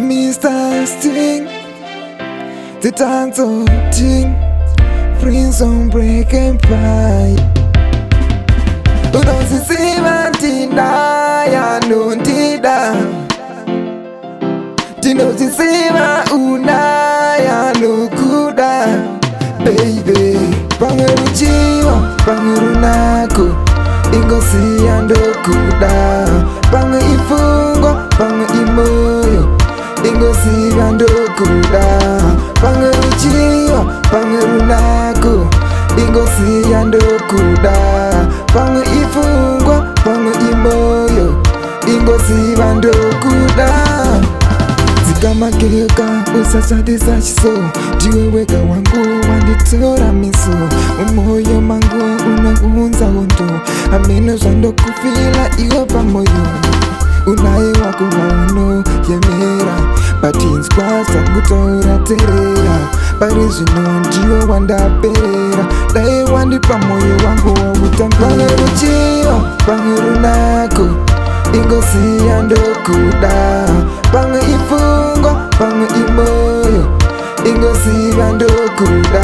Mr. Sting, the dance of ting, Prince on break and pie. Unosisima tina ya nundida, tinosisima una ya nukuda. Baby, pangeruchiwa, pangerunako, ingosi andokuda. Pange ifungo, pange imoyo, ingosi andokuda. Pangeruchiwa, pangerunako, ingosi andokuda. Pange ifungo, pange imoyo, ingosi andokuda. Zikamakeka usasatisa chiso, jiweweka wangu wanditora miso. Umoyo mangu unaunza hondo, amino zando kufila iyo pamoyo. Unaye wako wauno yemera, patins kwasa ngutora terera. Parizino njiyo wanda perera, dae wandi pamoyo wangu wa utambi. Pangeruchiwa, pangerunako, ingosi andokuda. Pange ifungo, pange imoyo, ingosi andokuda.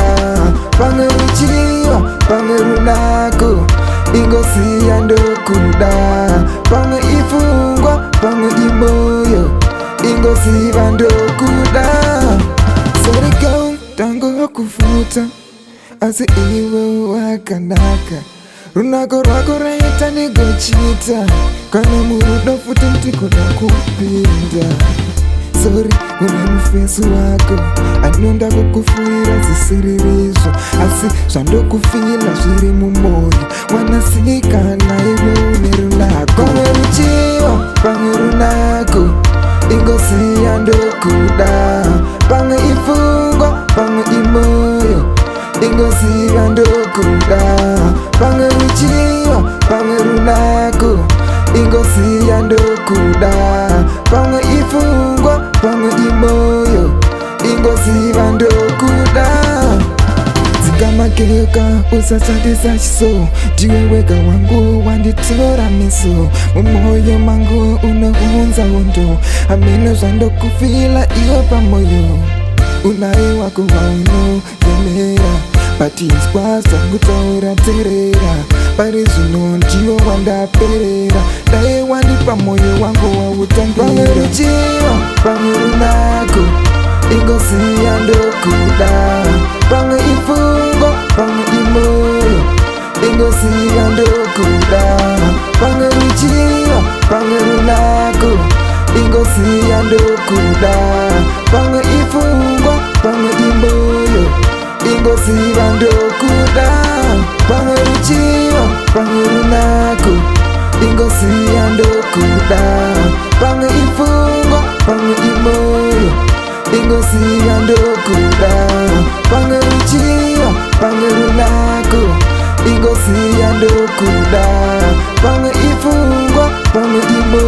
Pangeruchiwa, pangerunako, ingosi andokuda. Pange ifungo, pange imoyo, ingosi andokuda. Serikau tango kufuta, asi iwe wakanaka. Runako rwako raita nigochita, kana murudo futi mtiko na kupinda. Sorry, unamufesu wako, anonda kukufuira zisiririzo. Asi swando kufila shiri mumoyo, wanasika na iwe unirunako. Pangeruchiwa, pangerunako, ingosi andokuda. Pange ifungo, pange imoyo, ingosi andokuda. Pangeruchiwa, pangerunako, ingosi andokuda. Pange ifungo, pange imoyo, ingosi andokuda. Zikamakeka usasatisa chiso, jiweweka wangu wanditora miso. Umoyo mangu unaunza hondo, amino zando kufila iyo pamoyo. Unaye wako wauno yemera, patins kwasa ngutora terera. Parizino njiyo wanda perera, dae wandi pamoyo wangu wa utambira. Pangeruchiwa, pangerunako, ingosi andokuda. Pange ifungo, pange imoyo, ingosi andokuda. Pangeruchiwa, pangerunako, ingosi andokuda. Pange ifungo, pange imoyo, ingosi andokuda. Pangeruchiwa, pangerunako, ingosi andokuda. Pange ifungo, pange imoyo, ingosi andokuda. Pangeruchiwa, pangerunako, ingosi andokuda. Pange ifungo, pange imoyo.